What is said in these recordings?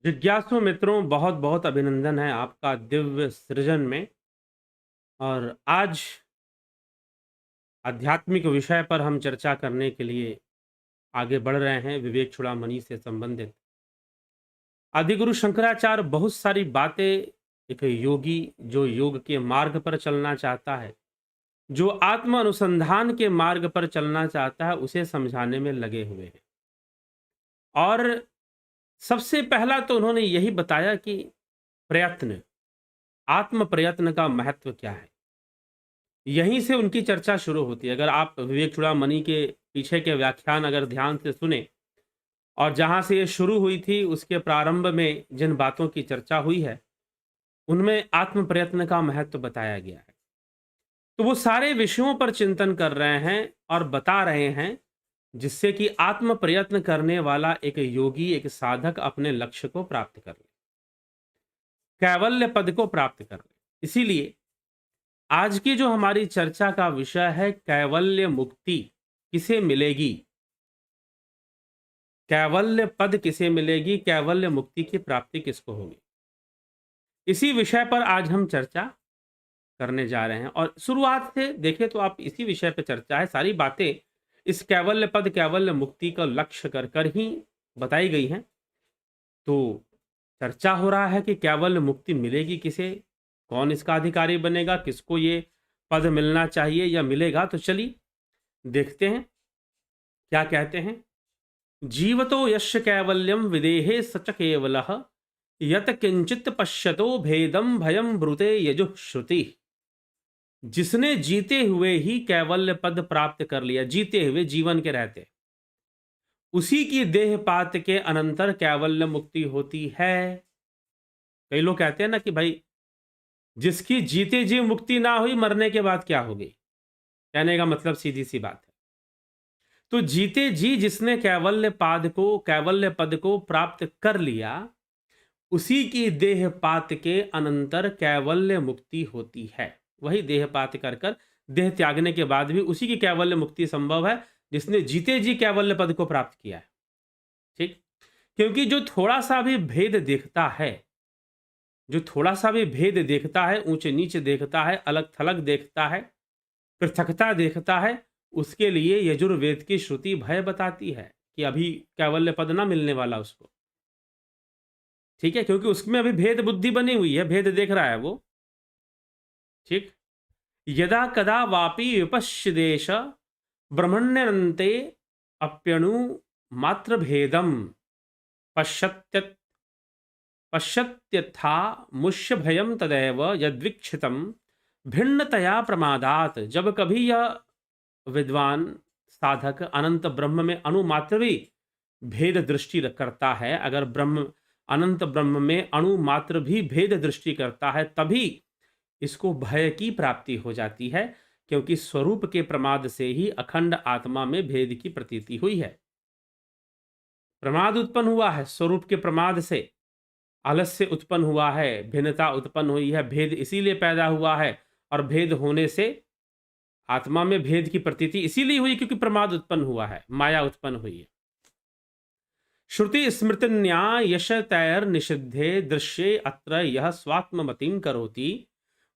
जिज्ञासु मित्रों, बहुत बहुत अभिनंदन है आपका दिव्य सृजन में। और आज आध्यात्मिक विषय पर हम चर्चा करने के लिए आगे बढ़ रहे हैं, विवेक चूड़ामणि से संबंधित। आदिगुरु शंकराचार्य बहुत सारी बातें, एक योगी जो योग के मार्ग पर चलना चाहता है, जो आत्म अनुसंधान के मार्ग पर चलना चाहता है, उसे समझाने में लगे हुए हैं। और सबसे पहला तो उन्होंने यही बताया कि प्रयत्न, आत्म प्रयत्न का महत्व क्या है। यहीं से उनकी चर्चा शुरू होती है। अगर आप विवेक चूड़ामणि के पीछे के व्याख्यान अगर ध्यान से सुने, और जहां से ये शुरू हुई थी उसके प्रारंभ में जिन बातों की चर्चा हुई है, उनमें आत्म प्रयत्न का महत्व बताया गया है। तो वो सारे विषयों पर चिंतन कर रहे हैं और बता रहे हैं, जिससे कि आत्म प्रयत्न करने वाला एक योगी, एक साधक अपने लक्ष्य को प्राप्त कर ले, कैवल्य पद को प्राप्त कर ले। इसीलिए आज की जो हमारी चर्चा का विषय है, कैवल्य मुक्ति किसे मिलेगी, कैवल्य पद किसे मिलेगी, कैवल्य मुक्ति की प्राप्ति किसको होगी। इसी विषय पर आज हम चर्चा करने जा रहे हैं। और शुरुआत से देखें तो आप इसी विषय पर चर्चा है, सारी बातें इस कैवल्य पद, कैवल्य मुक्ति का लक्ष्य कर कर ही बताई गई हैं। तो चर्चा हो रहा है कि कैवल्य मुक्ति मिलेगी किसे, कौन इसका अधिकारी बनेगा, किसको ये पद मिलना चाहिए या मिलेगा। तो चलिए देखते हैं क्या कहते हैं। जीवतो यस्य कैवल्यम विदेहे सच केवलः यत किंचित पश्यतो भेदम भयम ब्रुते यजुः श्रुति। जिसने जीते हुए ही कैवल्य पद प्राप्त कर लिया, जीते हुए जीवन के रहते, उसी की देहपात के अनंतर कैवल्य मुक्ति होती है। कई लोग कहते हैं ना कि भाई, जिसकी जीते जी मुक्ति ना हुई, मरने के बाद क्या होगी। कहने का मतलब सीधी सी बात है। तो जीते जी जिसने कैवल्य पद को प्राप्त कर लिया, उसी की देहपात के अनंतर कैवल्य मुक्ति होती है। वही देहपात कर कर देह त्यागने के बाद भी उसी की कैवल्य मुक्ति संभव है, जिसने जीते जी कैवल्य पद को प्राप्त किया है। ठीक, क्योंकि जो थोड़ा सा भी भेद देखता है, जो थोड़ा सा भी भेद देखता है, ऊंचे नीचे देखता है, अलग थलग देखता है, पृथकता देखता है, उसके लिए यजुर्वेद की श्रुति भय बताती है कि अभी कैवल्य पद ना मिलने वाला उसको। ठीक है, क्योंकि उसमें अभी भेद बुद्धि बनी हुई है, भेद देख रहा है वो। ठीक, यदा कदा वापि विपश्यदेश ब्रह्मण्यन्ते अप्यणु मात्र भेदम पश्यत्यत पश्यत्यथा मुष्य भयम तदैव यद्वीक्षितम भिन्नतया प्रमादात। जब कभी यह विद्वान साधक अनंत ब्रह्म में अणुमात्र भी भेद दृष्टि करता है, अगर अनंत ब्रह्म में अणुमात्र भी भेद दृष्टि करता है, तभी इसको भय की प्राप्ति हो जाती है, क्योंकि स्वरूप के प्रमाद से ही अखंड आत्मा में भेद की प्रतीति हुई है। प्रमाद उत्पन्न हुआ है, स्वरूप के प्रमाद से आलस्य उत्पन्न हुआ है, भिन्नता उत्पन्न हुई है, भेद इसीलिए पैदा हुआ है। और भेद होने से आत्मा में भेद की प्रतीति इसीलिए हुई क्योंकि प्रमाद उत्पन्न हुआ है, माया उत्पन्न हुई है। श्रुति स्मृति न्याय यश तैर निषिद्धे दृश्ये अत्र यह स्वात्ममतिं करोति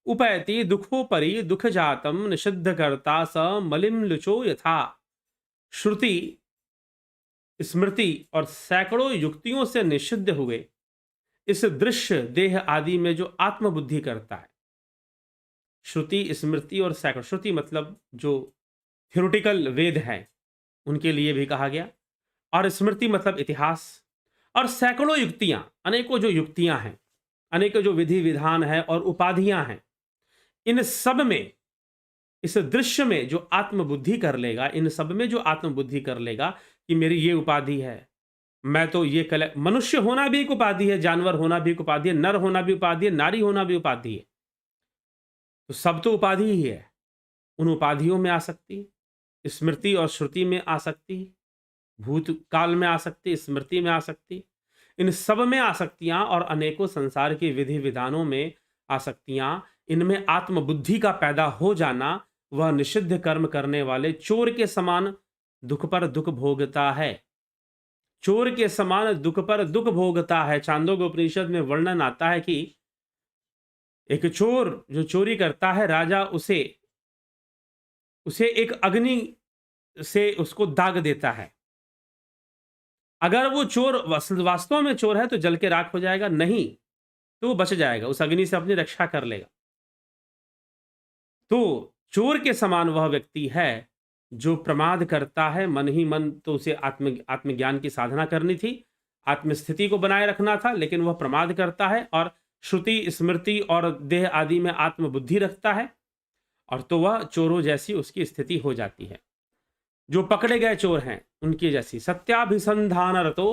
उपैति दुखोपरि दुख जातम निषिद्ध करता स मलिम लुचो यथा। श्रुति स्मृति और सैकड़ों युक्तियों से निषिद्ध हुए इस दृश्य देह आदि में जो आत्मबुद्धि करता है, श्रुति स्मृति और सैकड़ों, श्रुति मतलब जो थ्योरेटिकल वेद हैं उनके लिए भी कहा गया, और स्मृति मतलब इतिहास, और सैकड़ों युक्तियां, अनेकों जो युक्तियां हैं, अनेकों जो विधि विधान है और उपाधियां हैं, इन सब में, इस दृश्य में जो आत्मबुद्धि कर लेगा, इन सब में जो आत्मबुद्धि कर लेगा कि मेरी ये उपाधि है, मैं तो ये मनुष्य होना भी एक उपाधि है, जानवर होना भी एक उपाधि है, नर होना भी उपाधि है, नारी होना भी उपाधि है। तो सब तो उपाधि ही है। उन उपाधियों में आ सकती, स्मृति और श्रुति में आ सकती, भूतकाल में आ सकती, स्मृति में आ सकती, इन सब में आसक्तियां और अनेकों संसार के विधि विधानों में आसक्तियां, इनमें आत्मबुद्धि का पैदा हो जाना, वह निषिद्ध कर्म करने वाले चोर के समान दुख पर दुख भोगता है। चोर के समान दुख पर दुख भोगता है। छांदोग्य उपनिषद में वर्णन आता है कि एक चोर जो चोरी करता है, राजा उसे उसे एक अग्नि से उसको दाग देता है। अगर वो चोर वास्तव में चोर है तो जल के राख हो जाएगा, नहीं तो वो बच जाएगा, उस अग्नि से अपनी रक्षा कर लेगा। तो चोर के समान वह व्यक्ति है जो प्रमाद करता है। मन ही मन तो उसे आत्मज्ञान की साधना करनी थी, आत्मस्थिति को बनाए रखना था, लेकिन वह प्रमाद करता है और श्रुति, स्मृति और देह आदि में आत्मबुद्धि रखता है, और तो वह चोरों जैसी उसकी स्थिति हो जाती है। जो पकड़े गए चोर हैं उनकी जैसी। सत्याभिसंधान रतो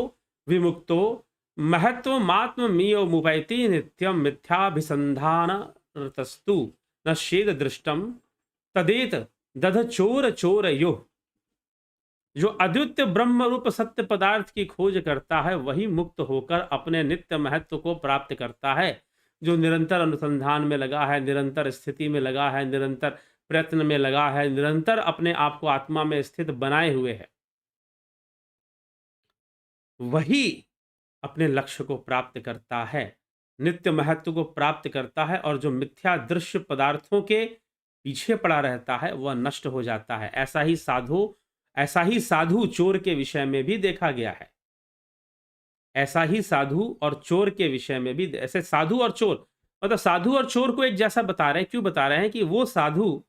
विमुक्तो महत्व मात्म मीयो मुपैति नित्यम मिथ्याभिसंधान रतस्तु न शेद दृष्टम तदेत दध चोर चोर यो। जो अद्वितीय ब्रह्म रूप सत्य पदार्थ की खोज करता है वही मुक्त होकर अपने नित्य महत्व को प्राप्त करता है। जो निरंतर अनुसंधान में लगा है, निरंतर स्थिति में लगा है, निरंतर प्रयत्न में लगा है, निरंतर अपने आप को आत्मा में स्थित बनाए हुए है, वही अपने लक्ष्य को प्राप्त करता है, नित्य महत्व को प्राप्त करता है। और जो मिथ्या दृश्य पदार्थों के पीछे पड़ा रहता है वह नष्ट हो जाता है। ऐसा ही साधु चोर के विषय में भी देखा गया है। ऐसा ही साधु और चोर के विषय में भी, ऐसे साधु और चोर, मतलब साधु और चोर को एक जैसा बता रहे हैं। क्यों बता रहे हैं? कि वो साधु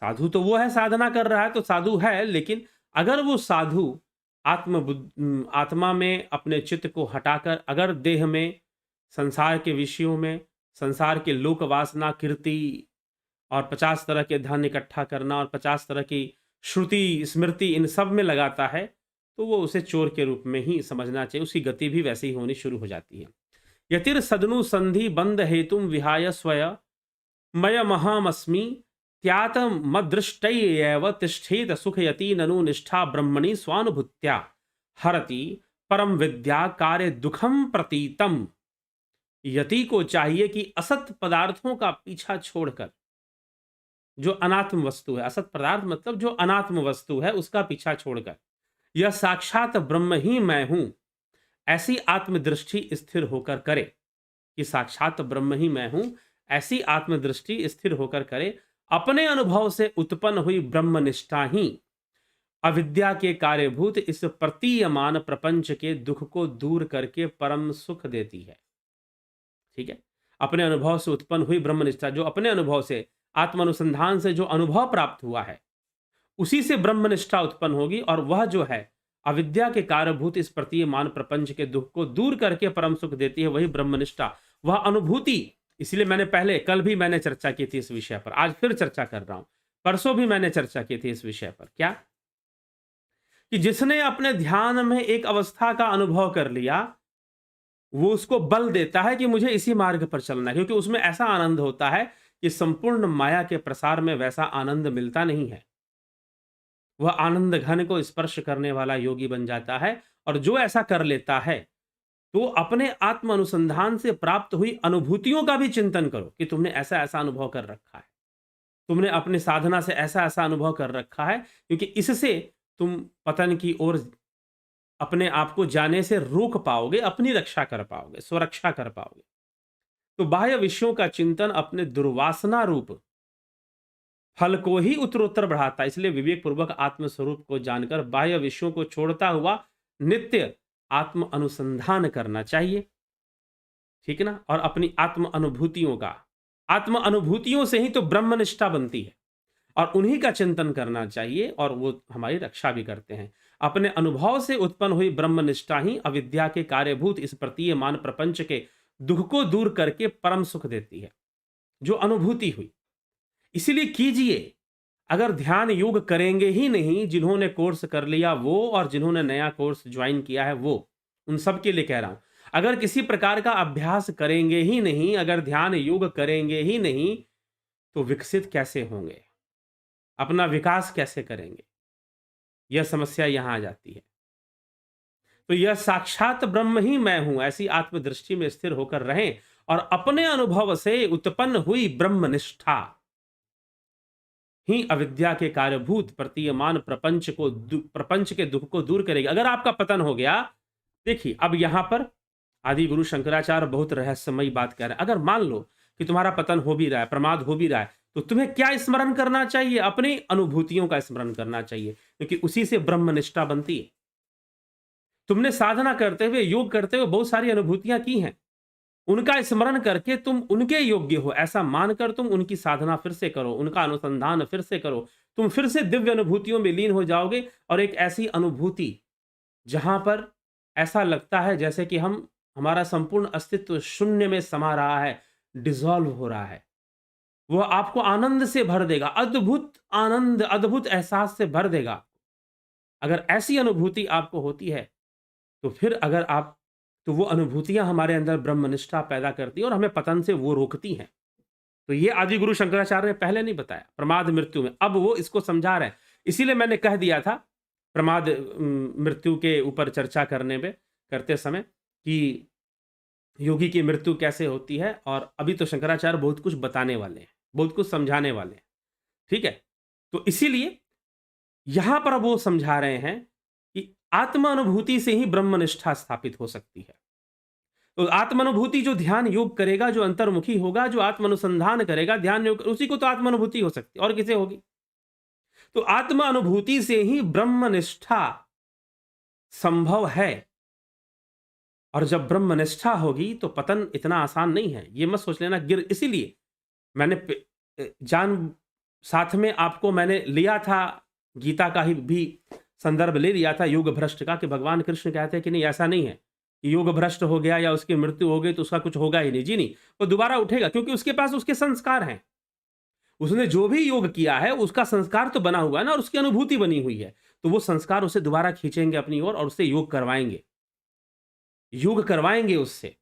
तो वो है, साधना कर रहा है तो साधु है, लेकिन अगर वो साधु आत्मा में अपने चित्त को हटाकर अगर देह में, संसार के विषयों में, संसार के लोक वासना, कीर्ति और 50 तरह के धन इकट्ठा करना और 50 तरह की श्रुति, स्मृति, इन सब में लगाता है, तो वो उसे चोर के रूप में ही समझना चाहिए। उसकी गति भी वैसे ही होनी शुरू हो जाती है। यतिर सदनु संधि बंध हेतुम विहाय स्वय मय महामस्मि त्यात मदृष्टैव तिष्ठेत सुखयति ननु निष्ठा ब्रह्मणि स्वानुभूत्या हरति परम विद्या कार्य दुखम प्रतीतम। यति को चाहिए कि असत पदार्थों का पीछा छोड़कर जो अनात्म वस्तु है, असत पदार्थ मतलब जो अनात्म वस्तु है, उसका पीछा छोड़कर यह साक्षात ब्रह्म ही मैं हूं, ऐसी आत्मदृष्टि स्थिर होकर करे। कि साक्षात ब्रह्म ही मैं हूं, ऐसी आत्मदृष्टि स्थिर होकर करे। अपने अनुभव से उत्पन्न हुई ब्रह्मनिष्ठा ही अविद्या के कार्यभूत इस प्रतीयमान प्रपंच के दुख को दूर करके परम सुख देती है। ठीक है, अपने अनुभव से उत्पन्न हुई ब्रह्मनिष्ठा, जो अपने अनुभव से, आत्मानुसंधान से जो अनुभव प्राप्त हुआ है, उसी से ब्रह्मनिष्ठा उत्पन्न होगी। और वह जो है अविद्या के कार्यभूत इस प्रतीयमान प्रपंच के दुख को दूर करके परम सुख देती है, वही ब्रह्मनिष्ठा, वह अनुभूति। इसलिए मैंने पहले, कल भी मैंने चर्चा की थी इस विषय पर, आज फिर चर्चा कर रहा हूं, परसों भी मैंने चर्चा की थी इस विषय पर। क्या? कि जिसने अपने ध्यान में एक अवस्था का अनुभव कर लिया, वो उसको बल देता है कि मुझे इसी मार्ग पर चलना है, क्योंकि उसमें ऐसा आनंद होता है कि संपूर्ण माया के प्रसार में वैसा आनंद मिलता नहीं है। वह आनंद घन को स्पर्श करने वाला योगी बन जाता है। और जो ऐसा कर लेता है तो अपने आत्म अनुसंधान से प्राप्त हुई अनुभूतियों का भी चिंतन करो कि तुमने ऐसा ऐसा अनुभव कर रखा है, तुमने अपनी साधना से ऐसा ऐसा अनुभव कर रखा है, क्योंकि इससे तुम पतन की ओर अपने आप को जाने से रोक पाओगे, अपनी रक्षा कर पाओगे, स्वरक्षा कर पाओगे। तो बाह्य विषयों का चिंतन अपने दुर्वासना रूप फल को ही उत्तरोत्तर बढ़ाता है। इसलिए विवेक पूर्वक आत्मस्वरूप को जानकर बाह्य विषयों को छोड़ता हुआ नित्य आत्म अनुसंधान करना चाहिए। ठीक है ना? और अपनी आत्म अनुभूतियों से ही तो ब्रह्मनिष्ठा बनती है, और उन्हीं का चिंतन करना चाहिए, और वो हमारी रक्षा भी करते हैं। अपने अनुभव से उत्पन्न हुई ब्रह्मनिष्ठा ही अविद्या के कार्यभूत इस प्रतीयमान प्रपंच के दुख को दूर करके परम सुख देती है, जो अनुभूति हुई। इसीलिए कीजिए। अगर ध्यान योग करेंगे ही नहीं, जिन्होंने कोर्स कर लिया वो, और जिन्होंने नया कोर्स ज्वाइन किया है वो, उन सब के लिए कह रहा हूं, अगर किसी प्रकार का अभ्यास करेंगे ही नहीं, अगर ध्यान योग करेंगे ही नहीं, तो विकसित कैसे होंगे, अपना विकास कैसे करेंगे? यह समस्या यहां आ जाती है। तो यह साक्षात ब्रह्म ही मैं हूं, ऐसी आत्मदृष्टि में स्थिर होकर रहें, और अपने अनुभव से उत्पन्न हुई ब्रह्मनिष्ठा ही अविद्या के कार्यभूत प्रतीयमान प्रपंच के दुख को दूर करेगी। अगर आपका पतन हो गया देखिए, अब यहां पर आदि गुरु शंकराचार्य बहुत रहस्यमयी बात कह रहे हैं। अगर मान लो कि तुम्हारा पतन हो भी रहा है, प्रमाद हो भी रहा है, तो तुम्हें क्या स्मरण करना चाहिए? अपनी अनुभूतियों का स्मरण करना चाहिए, क्योंकि उसी से ब्रह्मनिष्ठा बनती है। तुमने साधना करते हुए, योग करते हुए बहुत सारी अनुभूतियां की हैं। उनका स्मरण करके तुम उनके योग्य हो, ऐसा मानकर तुम उनकी साधना फिर से करो, उनका अनुसंधान फिर से करो। तुम फिर से दिव्य अनुभूतियों में लीन हो जाओगे, और एक ऐसी अनुभूति जहां पर ऐसा लगता है जैसे कि हम हमारा संपूर्ण अस्तित्व शून्य में समा रहा है, डिसॉल्व हो रहा है। वो आपको आनंद से भर देगा, अद्भुत आनंद, अद्भुत एहसास से भर देगा। अगर ऐसी अनुभूति आपको होती है, तो फिर अगर आप तो वो अनुभूतियां हमारे अंदर ब्रह्मनिष्ठा पैदा करती हैं और हमें पतन से वो रोकती हैं। तो ये आदि गुरु शंकराचार्य ने पहले नहीं बताया प्रमाद मृत्यु में, अब वो इसको समझा रहे हैं। इसीलिए मैंने कह दिया था प्रमाद मृत्यु के ऊपर चर्चा करते समय कि योगी की मृत्यु कैसे होती है, और अभी तो शंकराचार्य बहुत कुछ बताने वाले हैं, बहुत कुछ समझाने वाले हैं। ठीक है, तो इसीलिए यहां पर वो समझा रहे हैं कि आत्मानुभूति से ही ब्रह्मनिष्ठा स्थापित हो सकती है। तो आत्मानुभूति, जो ध्यान योग करेगा, जो अंतर्मुखी होगा, जो आत्मानुसंधान करेगा, ध्यान योग, उसी को तो आत्मानुभूति हो सकती है, और किसे होगी? तो आत्मानुभूति से ही ब्रह्मनिष्ठा संभव है। और जब ब्रह्मनिष्ठा होगी तो पतन इतना आसान नहीं है, ये मत सोच लेना गिर। इसीलिए मैंने जान साथ में आपको मैंने लिया था, गीता का ही भी संदर्भ ले लिया था योग भ्रष्ट का, कि भगवान कृष्ण कहते हैं कि नहीं, ऐसा नहीं है कि योग भ्रष्ट हो गया या उसकी मृत्यु हो गई तो उसका कुछ होगा ही नहीं। जी नहीं, वो दोबारा उठेगा, क्योंकि उसके पास उसके संस्कार हैं। उसने जो भी योग किया है उसका संस्कार तो बना हुआ है ना, और उसकी अनुभूति बनी हुई है। तो वो संस्कार उसे दोबारा खींचेंगे अपनी ओर और उससे योग करवाएंगे, योग करवाएंगे उससे,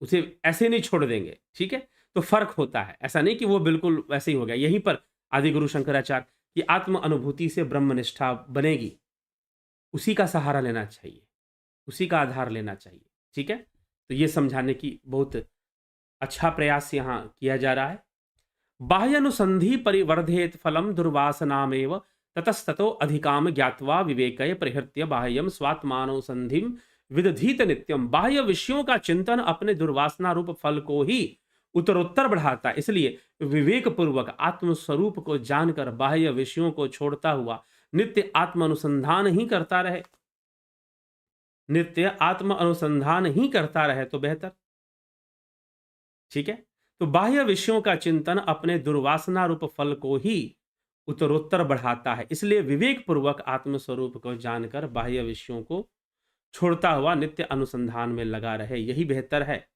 उसे ऐसे नहीं छोड़ देंगे। ठीक है, तो फर्क होता है, ऐसा नहीं कि वो बिल्कुल वैसे ही हो गया। यहीं पर आदि गुरु शंकराचार्य की आत्म अनुभूति से ब्रह्मनिष्ठा बनेगी, उसी का सहारा लेना चाहिए, उसी का आधार लेना चाहिए। ठीक है, तो ये समझाने की बहुत अच्छा प्रयास यहाँ किया जा रहा है। बाह्यनुसंधि परिवर्धेत फलम दुर्वासनामेव ततस्ततो अधिकाम ज्ञात्वा विवेकय प्रहृत्य बाह्यम स्वात्मानुसंधिम विदधीत नित्यम। बाह्य विषयों का चिंतन अपने दुर्वासना रूप फल को ही उत्तरोत्तर बढ़ाता है, इसलिए विवेक पूर्वक आत्मस्वरूप को जानकर बाह्य विषयों को छोड़ता हुआ नित्य आत्म अनुसंधान ही करता रहे, नित्य आत्म अनुसंधान ही करता रहे तो बेहतर। ठीक है, तो बाह्य विषयों का चिंतन अपने दुर्वासना रूप फल को ही उत्तरोत्तर बढ़ाता है, इसलिए विवेक पूर्वक आत्मस्वरूप को जानकर बाह्य विषयों को छोड़ता हुआ नित्य अनुसंधान में लगा रहे, यही बेहतर है।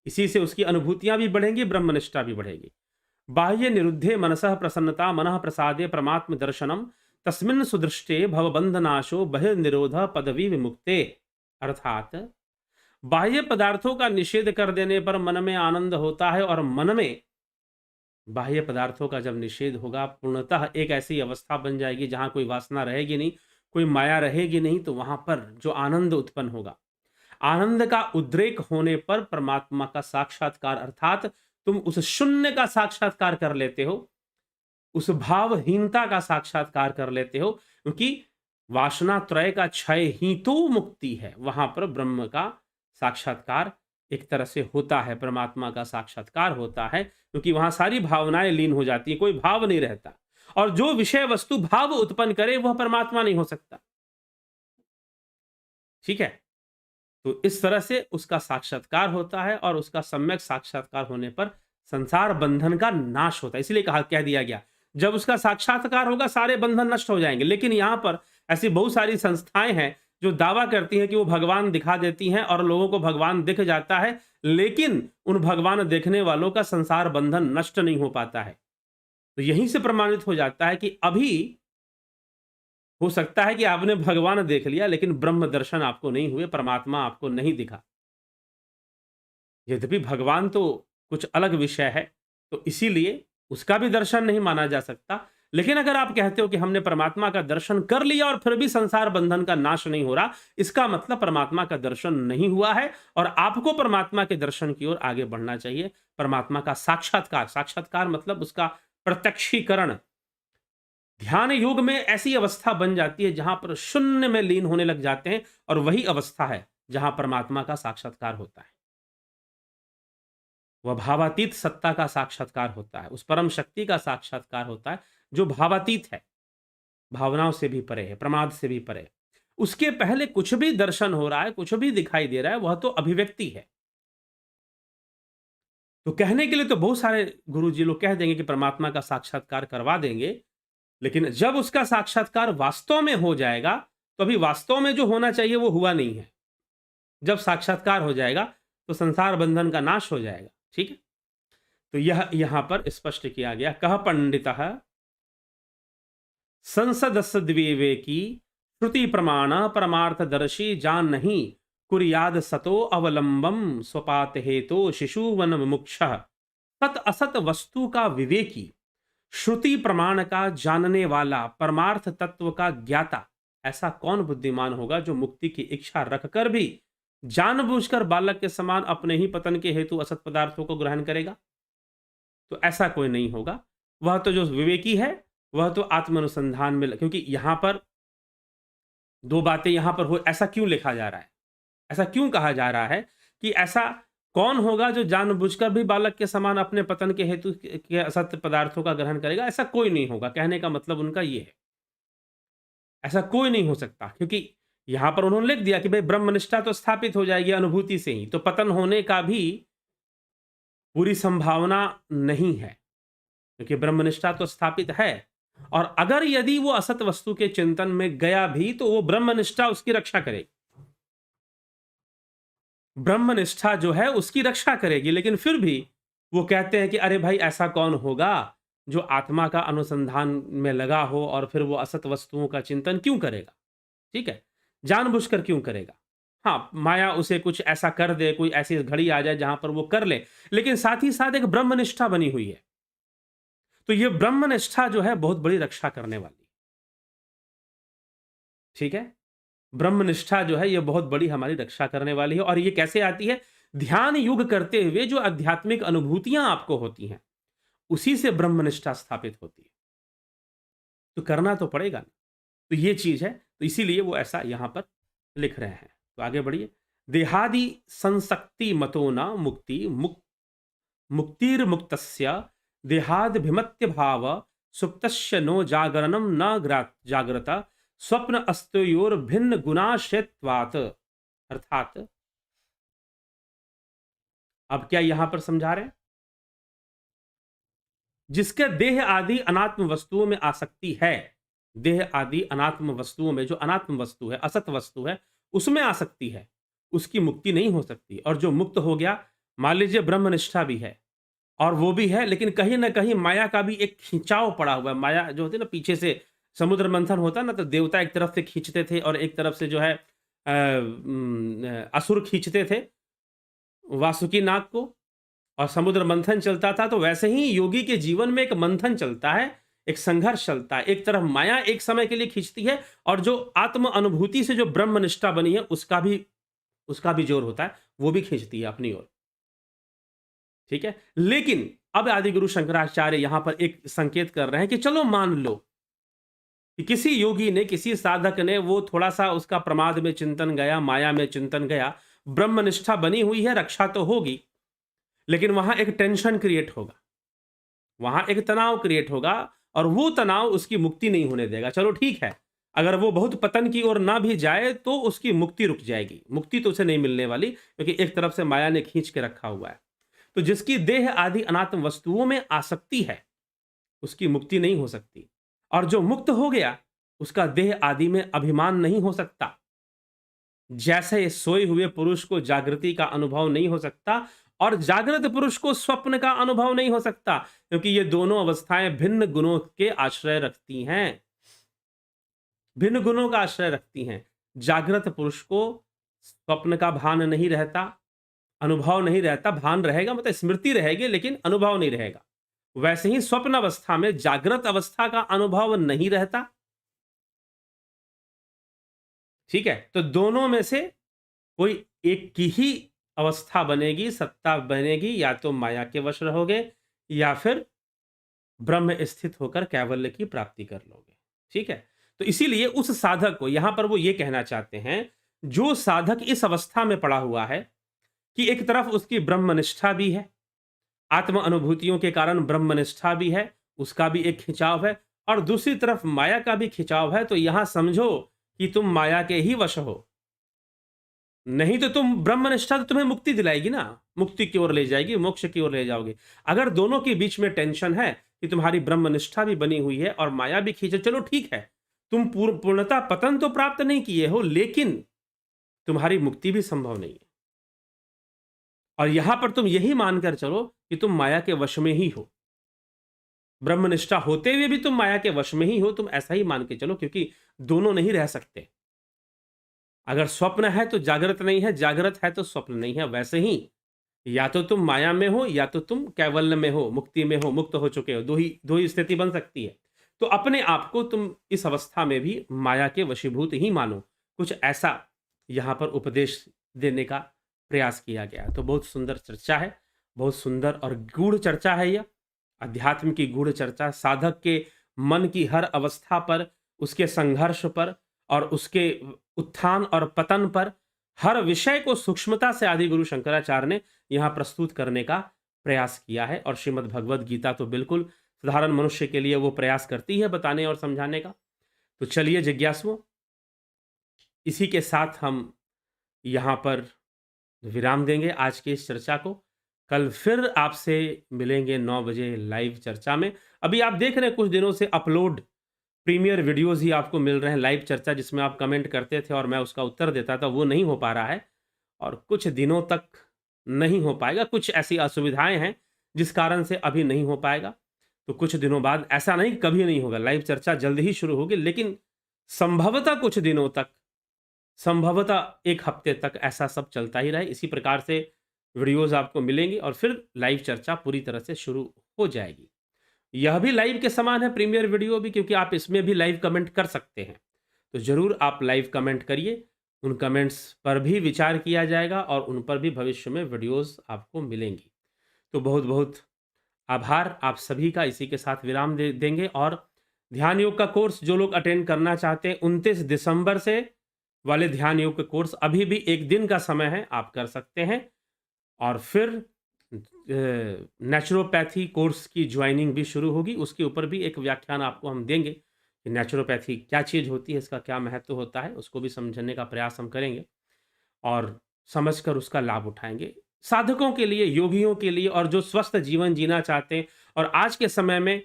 इसी से उसकी अनुभूतियां भी बढ़ेंगी, ब्रह्मनिष्ठा भी बढ़ेगी। बाह्य निरुद्धे मनसः प्रसन्नता मनः प्रसादे परमात्म दर्शनम तस्मिन् सुदृष्टे भवबंधनाशो बहिर्निरोध पदवी विमुक्ते। अर्थात बाह्य पदार्थों का निषेध कर देने पर मन में आनंद होता है, और मन में बाह्य पदार्थों का जब निषेध होगा, पूर्णतः एक ऐसी अवस्था बन जाएगी जहां कोई वासना रहेगी नहीं, कोई माया रहेगी नहीं, तो वहां पर जो आनंद उत्पन्न होगा, आनंद का उद्रेक होने पर परमात्मा का साक्षात्कार, अर्थात तुम उस शून्य का साक्षात्कार कर लेते हो, उस भावहीनता का साक्षात्कार कर लेते हो, क्योंकि वासना त्रय का क्षय ही तो मुक्ति है। वहां पर ब्रह्म का साक्षात्कार एक तरह से होता है, परमात्मा का साक्षात्कार होता है, क्योंकि वहां सारी भावनाएं लीन हो जाती है, कोई भाव नहीं रहता। और जो विषय वस्तु भाव उत्पन्न करे वह परमात्मा नहीं हो सकता। ठीक है, तो इस तरह से उसका साक्षात्कार होता है, और उसका सम्यक साक्षात्कार होने पर संसार बंधन का नाश होता है। इसलिए कह दिया गया, जब उसका साक्षात्कार होगा सारे बंधन नष्ट हो जाएंगे। लेकिन यहां पर ऐसी बहुत सारी संस्थाएं हैं जो दावा करती हैं कि वो भगवान दिखा देती हैं और लोगों को भगवान दिख जाता है, लेकिन उन भगवान देखने वालों का संसार बंधन नष्ट नहीं हो पाता है। तो यहीं से प्रमाणित हो जाता है कि अभी हो सकता है कि आपने भगवान देख लिया, लेकिन ब्रह्म दर्शन आपको नहीं हुए, परमात्मा आपको नहीं दिखा। यद्यपि भगवान तो कुछ अलग विषय है, तो इसीलिए उसका भी दर्शन नहीं माना जा सकता। लेकिन अगर आप कहते हो कि हमने परमात्मा का दर्शन कर लिया और फिर भी संसार बंधन का नाश नहीं हो रहा, इसका मतलब परमात्मा का दर्शन नहीं हुआ है, और आपको परमात्मा के दर्शन की ओर आगे बढ़ना चाहिए। परमात्मा का साक्षात्कार, साक्षात्कार मतलब उसका प्रत्यक्षीकरण, ध्यान योग में ऐसी अवस्था बन जाती है जहां पर शून्य में लीन होने लग जाते हैं, और वही अवस्था है जहां परमात्मा का साक्षात्कार होता है। वह भावातीत सत्ता का साक्षात्कार होता है, उस परम शक्ति का साक्षात्कार होता है जो भावातीत है, भावनाओं से भी परे है, प्रमाद से भी परे है। उसके पहले कुछ भी दर्शन हो रहा है, कुछ भी दिखाई दे रहा है, वह तो अभिव्यक्ति है। तो कहने के लिए तो बहुत सारे गुरुजी लोग कह देंगे कि परमात्मा का साक्षात्कार करवा देंगे, लेकिन जब उसका साक्षात्कार वास्तव में हो जाएगा, तो अभी वास्तव में जो होना चाहिए वो हुआ नहीं है। जब साक्षात्कार हो जाएगा तो संसार बंधन का नाश हो जाएगा। ठीक है, तो यह यहां पर स्पष्ट किया गया। कह पंडित संसदस्य द्विवेकी श्रुति प्रमाण परमार्थदर्शी जान नहीं कुरियाद सतो अवलंबम स्वपात हेतो शिशुवन मुमुक्ष। सत असत वस्तु का विवेकी, श्रुति प्रमाण का जानने वाला, परमार्थ तत्व का ज्ञाता, ऐसा कौन बुद्धिमान होगा जो मुक्ति की इच्छा रखकर भी जानबूझकर बालक के समान अपने ही पतन के हेतु असत पदार्थों को ग्रहण करेगा? तो ऐसा कोई नहीं होगा। वह तो जो विवेकी है वह तो आत्म अनुसंधान में, क्योंकि यहां पर दो बातें यहां पर हो, ऐसा क्यों लिखा जा रहा है, ऐसा क्यों कहा जा रहा है कि ऐसा कौन होगा जो जानबूझकर भी बालक के समान अपने पतन के हेतु के असत्य पदार्थों का ग्रहण करेगा? ऐसा कोई नहीं होगा। कहने का मतलब उनका ये है, ऐसा कोई नहीं हो सकता, क्योंकि यहां पर उन्होंने लिख दिया कि भाई ब्रह्मनिष्ठा तो स्थापित हो जाएगी अनुभूति से ही, तो पतन होने का भी पूरी संभावना नहीं है, क्योंकि ब्रह्मनिष्ठा तो स्थापित है। और अगर यदि वो असत वस्तु के चिंतन में गया भी तो वो ब्रह्मनिष्ठा उसकी रक्षा करेगी, ब्रह्मनिष्ठा जो है उसकी रक्षा करेगी। लेकिन फिर भी वो कहते हैं कि अरे भाई ऐसा कौन होगा जो आत्मा का अनुसंधान में लगा हो और फिर वो असत वस्तुओं का चिंतन क्यों करेगा? ठीक है, जानबूझकर क्यों करेगा? हाँ, माया उसे कुछ ऐसा कर दे, कोई ऐसी घड़ी आ जाए जहां पर वो कर ले, लेकिन साथ ही साथ एक ब्रह्मनिष्ठा बनी हुई है। तो ये ब्रह्मनिष्ठा जो है बहुत बड़ी रक्षा करने वाली, ठीक है, ब्रह्मनिष्ठा जो है ये बहुत बड़ी हमारी रक्षा करने वाली है। और ये कैसे आती है? ध्यान युग करते हुए जो आध्यात्मिक अनुभूतियां आपको होती हैं, उसी से ब्रह्मनिष्ठा स्थापित होती है। तो करना तो पड़ेगा ना, तो ये चीज है, तो इसीलिए वो ऐसा यहां पर लिख रहे हैं। तो आगे बढ़िए। देहादि संसक्ति मतो न मुक्ति मुक्तिर्मुक्तस्य देहादभिमत्य भाव सुप्तस्य नो जागरणम न जागृत स्वप्न अस्तयोर भिन्न गुणाश्रयत्वात्। अर्थात अब क्या यहां पर समझा रहे हैं? जिसके देह आदि अनात्म वस्तुओं में आसक्ति है, देह आदि अनात्म वस्तुओं में, जो अनात्म वस्तु है, असत वस्तु है, उसमें आसक्ति है, उसकी मुक्ति नहीं हो सकती। और जो मुक्त हो गया, मान लीजिए ब्रह्मनिष्ठा भी है और वो भी है, लेकिन कहीं ना कहीं माया का भी एक खिंचाव पड़ा हुआ है। माया जो होती है ना, पीछे से समुद्र मंथन होता है ना, तो देवता एक तरफ से खींचते थे और एक तरफ से जो है असुर खींचते थे वासुकी नाग को, और समुद्र मंथन चलता था। तो वैसे ही योगी के जीवन में एक मंथन चलता है, एक संघर्ष चलता है। एक तरफ माया एक समय के लिए खींचती है, और जो आत्म अनुभूति से जो ब्रह्मनिष्ठा बनी है उसका भी जोर होता है, वो भी खींचती है अपनी ओर। ठीक है, लेकिन अब आदि गुरु शंकराचार्य यहां पर एक संकेत कर रहे हैं कि चलो मान लो कि किसी योगी ने, किसी साधक ने, वो थोड़ा सा उसका प्रमाद में चिंतन गया, माया में चिंतन गया, ब्रह्मनिष्ठा बनी हुई है, रक्षा तो होगी, लेकिन वहां एक टेंशन क्रिएट होगा, वहां एक तनाव क्रिएट होगा, और वो तनाव उसकी मुक्ति नहीं होने देगा। चलो ठीक है, अगर वो बहुत पतन की ओर ना भी जाए तो उसकी मुक्ति रुक जाएगी, मुक्ति तो उसे नहीं मिलने वाली, क्योंकि एक तरफ से माया ने खींच के रखा हुआ है। तो जिसकी देह आदि अनात्म वस्तुओं में आसक्ति है, उसकी मुक्ति नहीं हो सकती। और जो मुक्त हो गया, उसका देह आदि में अभिमान नहीं हो सकता। जैसे सोए हुए पुरुष को जागृति का अनुभव नहीं हो सकता, और जागृत पुरुष को स्वप्न का अनुभव नहीं हो सकता, क्योंकि ये दोनों अवस्थाएं भिन्न गुणों के आश्रय रखती हैं, भिन्न गुणों का आश्रय रखती हैं। जागृत पुरुष को स्वप्न का भान नहीं रहता, अनुभव नहीं रहता। भान रहेगा मतलब स्मृति रहेगी, लेकिन अनुभव नहीं रहेगा। वैसे ही स्वप्न अवस्था में जागृत अवस्था का अनुभव नहीं रहता। ठीक है, तो दोनों में से कोई एक की ही अवस्था बनेगी, सत्ता बनेगी, या तो माया के वश रहोगे या फिर ब्रह्म स्थित होकर कैवल्य की प्राप्ति कर लोगे। ठीक है? तो इसीलिए उस साधक को यहां पर वो ये कहना चाहते हैं, जो साधक इस अवस्था में पड़ा हुआ है कि एक तरफ उसकी ब्रह्मनिष्ठा भी है, आत्म अनुभूतियों के कारण ब्रह्मनिष्ठा भी है, उसका भी एक खिंचाव है, और दूसरी तरफ माया का भी खिंचाव है, तो यहां समझो कि तुम माया के ही वश हो। नहीं तो तुम ब्रह्मनिष्ठा तो तुम्हें मुक्ति दिलाएगी ना, मुक्ति की ओर ले जाएगी, मोक्ष की ओर ले जाओगे। अगर दोनों के बीच में टेंशन है कि तुम्हारी ब्रह्मनिष्ठा भी बनी हुई है और माया भी खींचे, चलो ठीक है, तुम पूर्णता पतन तो प्राप्त नहीं किए हो, लेकिन तुम्हारी मुक्ति भी संभव नहीं है। और यहां पर तुम यही मानकर चलो कि तुम माया के वश में ही हो, ब्रह्मनिष्ठा होते हुए भी तुम माया के वश में ही हो, तुम ऐसा ही मान के चलो, क्योंकि दोनों नहीं रह सकते। अगर स्वप्न है तो जागृत नहीं है, जागृत है तो स्वप्न नहीं है। वैसे ही या तो तुम माया में हो या तो तुम कैवल्य में हो, मुक्ति में हो, मुक्त हो चुके हो, दो ही स्थिति बन सकती है। तो अपने आप को तुम इस अवस्था में भी माया के वशीभूत ही मानो, कुछ ऐसा यहाँ पर उपदेश देने का प्रयास किया गया। तो बहुत सुंदर चर्चा है, बहुत सुंदर और गूढ़ चर्चा है यह, अध्यात्म की गूढ़ चर्चा, साधक के मन की हर अवस्था पर, उसके संघर्ष पर और उसके उत्थान और पतन पर, हर विषय को सूक्ष्मता से आदि गुरु शंकराचार्य ने यहाँ प्रस्तुत करने का प्रयास किया है। और श्रीमद् भगवद गीता तो बिल्कुल साधारण मनुष्य के लिए वो प्रयास करती है बताने और समझाने का। तो चलिए जिज्ञासुओं, इसी के साथ हम यहाँ पर विराम देंगे आज की इस चर्चा को। कल फिर आपसे मिलेंगे 9 बजे लाइव चर्चा में। अभी आप देख रहे हैं कुछ दिनों से अपलोड प्रीमियर वीडियोस ही आपको मिल रहे हैं, लाइव चर्चा जिसमें आप कमेंट करते थे और मैं उसका उत्तर देता था, वो नहीं हो पा रहा है और कुछ दिनों तक नहीं हो पाएगा। कुछ ऐसी असुविधाएं हैं जिस कारण से अभी नहीं हो पाएगा। तो कुछ दिनों बाद, ऐसा नहीं कभी नहीं होगा, लाइव चर्चा जल्द ही शुरू होगी, लेकिन संभवतः कुछ दिनों तक, संभवतः 1 हफ्ते तक ऐसा सब चलता ही रहे। इसी प्रकार से वीडियोस आपको मिलेंगी और फिर लाइव चर्चा पूरी तरह से शुरू हो जाएगी। यह भी लाइव के समान है, प्रीमियर वीडियो भी, क्योंकि आप इसमें भी लाइव कमेंट कर सकते हैं। तो जरूर आप लाइव कमेंट करिए, उन कमेंट्स पर भी विचार किया जाएगा और उन पर भी भविष्य में वीडियोस आपको मिलेंगी। तो बहुत बहुत आभार आप सभी का। इसी के साथ विराम देंगे। और ध्यान योग का कोर्स जो लोग अटेंड करना चाहते हैं, 29 दिसंबर से वाले ध्यान योग के कोर्स, अभी भी 1 दिन का समय है, आप कर सकते हैं। और फिर नेचुरोपैथी कोर्स की ज्वाइनिंग भी शुरू होगी, उसके ऊपर भी एक व्याख्यान आपको हम देंगे कि नेचुरोपैथी क्या चीज़ होती है, इसका क्या महत्व होता है, उसको भी समझने का प्रयास हम करेंगे और समझकर उसका लाभ उठाएंगे साधकों के लिए, योगियों के लिए, और जो स्वस्थ जीवन जीना चाहते हैं। और आज के समय में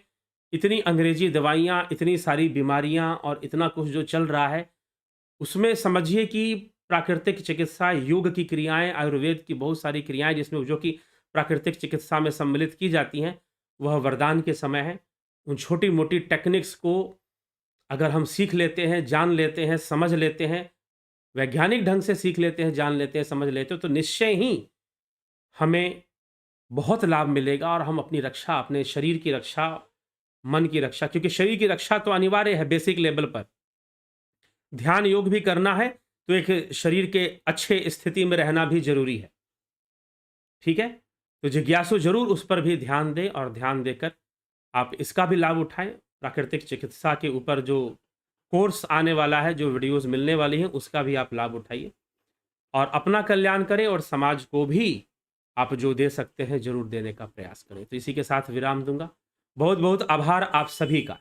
इतनी अंग्रेजी दवाइयाँ, इतनी सारी बीमारियाँ और इतना कुछ जो चल रहा है, उसमें समझिए कि प्राकृतिक चिकित्सा, योग की क्रियाएं, आयुर्वेद की बहुत सारी क्रियाएं जिसमें जो कि प्राकृतिक चिकित्सा में सम्मिलित की जाती हैं, वह वरदान के समय है। उन छोटी मोटी टेक्निक्स को अगर हम सीख लेते हैं, जान लेते हैं, समझ लेते हैं, वैज्ञानिक ढंग से सीख लेते हैं, जान लेते हैं, समझ लेते हैं, तो निश्चय ही हमें बहुत लाभ मिलेगा और हम अपनी रक्षा, अपने शरीर की रक्षा, मन की रक्षा, क्योंकि शरीर की रक्षा तो अनिवार्य है बेसिक लेवल पर, ध्यान योग भी करना है तो एक शरीर के अच्छे स्थिति में रहना भी जरूरी है। ठीक है, तो जिज्ञासु जरूर उस पर भी ध्यान दें और ध्यान देकर आप इसका भी लाभ उठाएं। प्राकृतिक चिकित्सा के ऊपर जो कोर्स आने वाला है, जो वीडियोस मिलने वाली हैं, उसका भी आप लाभ उठाइए और अपना कल्याण करें और समाज को भी आप जो दे सकते हैं जरूर देने का प्रयास करें। तो इसी के साथ विराम दूंगा। बहुत बहुत आभार आप सभी का।